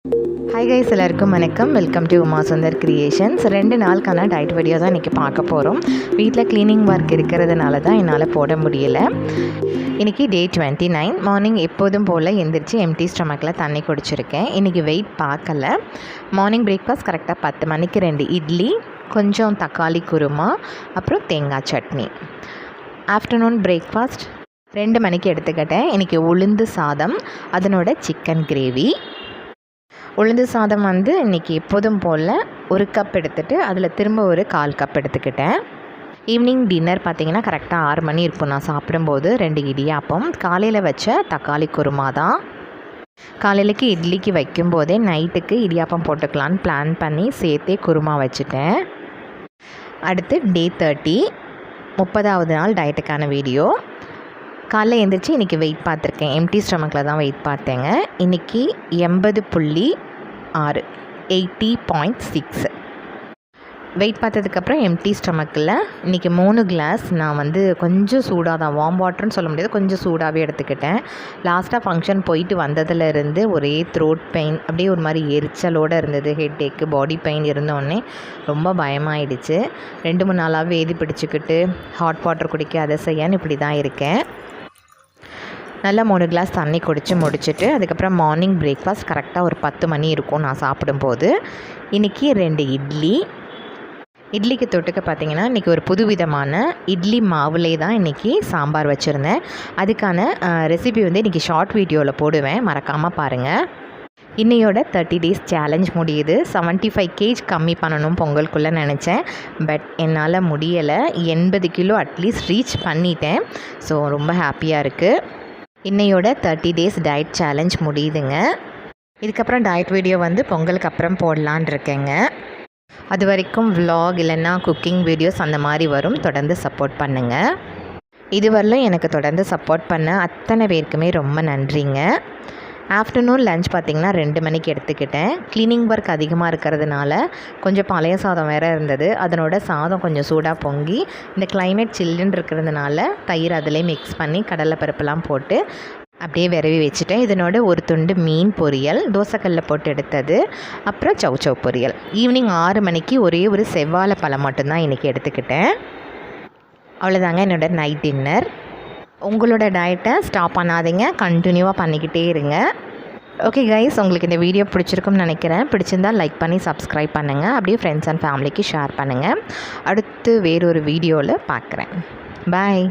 Hi guys, எல்லாருக்கும் வணக்கம். Welcome to Uma Sundar creations. 2 நாளுக்கான டயட் வீடியோ தான் இன்றைக்கி பார்க்க போகிறோம். வீட்டில் க்ளீனிங் ஒர்க் இருக்கிறதுனால தான் என்னால் போட முடியலை. இன்றைக்கி டே 29. மார்னிங் எப்போதும் போல் எந்திரிச்சு எம்டி ஸ்டொமக்கில் தண்ணி குடிச்சிருக்கேன். இன்றைக்கி வெயிட் பார்க்கல. மார்னிங் பிரேக்ஃபாஸ்ட் கரெக்டாக 10 மணிக்கு 2 இட்லி, கொஞ்சம் தக்காளி குருமா, அப்புறம் தேங்காய் சட்னி. ஆஃப்டர்நூன் பிரேக்ஃபாஸ்ட் 2 மணிக்கு எடுத்துக்கிட்டேன். இன்றைக்கி உளுந்து சாதம், அதனோட சிக்கன் கிரேவி. உளுந்து சாதம் இன்றைக்கி எப்போதும் போல் 1 கப் எடுத்துகிட்டு அதில் திரும்ப ஒரு 1/4 கப் எடுத்துக்கிட்டேன். ஈவினிங் டின்னர் பார்த்திங்கன்னா கரெக்டாக 6 மணி இருக்கும். நான் சாப்பிடும்போது 2 இடியாப்பம். காலையில் வச்ச தக்காளி குருமா தான். காலையிலக்கு இட்லிக்கு வைக்கும்போதே நைட்டுக்கு இடியாப்பம் போட்டுக்கலான்னு பிளான் பண்ணி சேர்த்தே குருமா வச்சுட்டேன். அடுத்து டே 30, 30வது நாள் டயட்டுக்கான வீடியோ. காலைல எழுந்திரிச்சு இன்றைக்கி வெயிட் பார்த்துருக்கேன். எம்டி ஸ்டொமக்கில் தான் வெயிட் பார்த்தேங்க. இன்றைக்கி 80.6, 80.6 வெயிட் பார்த்ததுக்கப்புறம் எம்டி ஸ்டொமக்கில் இன்றைக்கி 3 கிளாஸ் நான் கொஞ்சம் சூடாக தான், வார்ம் வாட்டர்னு சொல்ல முடியாது, கொஞ்சம் சூடாகவே எடுத்துக்கிட்டேன். லாஸ்ட்டாக ஃபங்க்ஷன் போயிட்டு வந்ததுலேருந்து ஒரே த்ரோட் பெயின், அப்படியே ஒரு மாதிரி எரிச்சலோடு இருந்தது. ஹெட் ஏக்கு, பாடி பெயின் இருந்தோடனே ரொம்ப பயமாயிடுச்சு. 2-3 நாளாகவே வேதி பிடிச்சிக்கிட்டு ஹாட் வாட்டர் குடிக்க அதை செய்யன்னு இப்படி தான் இருக்கேன். நல்லா 3 கிளாஸ் தண்ணி குடித்து முடிச்சுட்டு அதுக்கப்புறம் மார்னிங் பிரேக்ஃபாஸ்ட் கரெக்டாக ஒரு 10 மணி இருக்கும் நான் சாப்பிடும்போது. இன்றைக்கி 2 இட்லிக்கு தொட்டுக்க பார்த்திங்கன்னா இன்றைக்கி ஒரு புதுவிதமான இட்லி மாவுலே தான் இன்றைக்கி சாம்பார் வச்சுருந்தேன். அதுக்கான ரெசிபி இன்றைக்கி ஷார்ட் வீடியோவில் போடுவேன், மறக்காமல் பாருங்கள். இன்னையோட 30 டேஸ் சேலஞ்ச் முடியுது. 75 kg கம்மி பண்ணணும் பொங்கலுக்குள்ளே நினச்சேன். பட் என்னால் முடியலை. 80 கிலோ அட்லீஸ்ட் ரீச் பண்ணிட்டேன். ஸோ ரொம்ப ஹாப்பியாக இருக்குது. இன்னையோட 30 டேஸ் டயட் சேலஞ்ச் முடியுதுங்க. இதுக்கப்புறம் டயட் வீடியோ பொங்கலுக்கு அப்புறம் போடலான் இருக்கேங்க. அது வரைக்கும் vlog இல்லைன்னா குக்கிங் வீடியோஸ் அந்த மாதிரி வரும். தொடர்ந்து சப்போர்ட் பண்ணுங்கள். இதுவரையிலும் எனக்கு தொடர்ந்து சப்போர்ட் பண்ண அத்தனை பேருக்குமே ரொம்ப நன்றிங்க. ஆஃப்டர்நூன் லஞ்ச் பார்த்திங்கன்னா 2 மணிக்கு எடுத்துக்கிட்டேன். க்ளீனிங் ஒர்க் அதிகமாக இருக்கிறதுனால கொஞ்சம் பழைய சாதம் வேறு இருந்தது. அதனோட சாதம் கொஞ்சம் சூடாக பொங்கி, இந்த கிளைமேட் சில்லுன்னு இருக்கிறதுனால தயிர் அதிலே மிக்ஸ் பண்ணி கடலைப்பருப்புலாம் போட்டு அப்படியே விரவி வச்சுட்டேன். இதனோட ஒரு துண்டு மீன் பொரியல், தோசைக்கல்ல போட்டு எடுத்தது, அப்புறம் சவ் பொரியல். ஈவினிங் 6 மணிக்கு ஒரே ஒரு செவ்வாழை பழம் மட்டும்தான் இன்றைக்கி எடுத்துக்கிட்டேன். அவ்வளோதாங்க என்னோட நைட் டின்னர். உங்களோட டயட்டை ஸ்டாப் பண்ணாதீங்க, கண்டினியூவாக பண்ணிக்கிட்டே இருங்க. ஓகே கைஸ், உங்களுக்கு இந்த வீடியோ பிடிச்சிருக்கும்னு நினைக்கிறேன். பிடிச்சிருந்தால் லைக் பண்ணி சப்ஸ்கிரைப் பண்ணுங்கள். அப்படியே ஃப்ரெண்ட்ஸ் அண்ட் ஃபேமிலிக்கு ஷேர் பண்ணுங்கள். அடுத்து வேறொரு வீடியோவில் பார்க்குறேன். பாய்.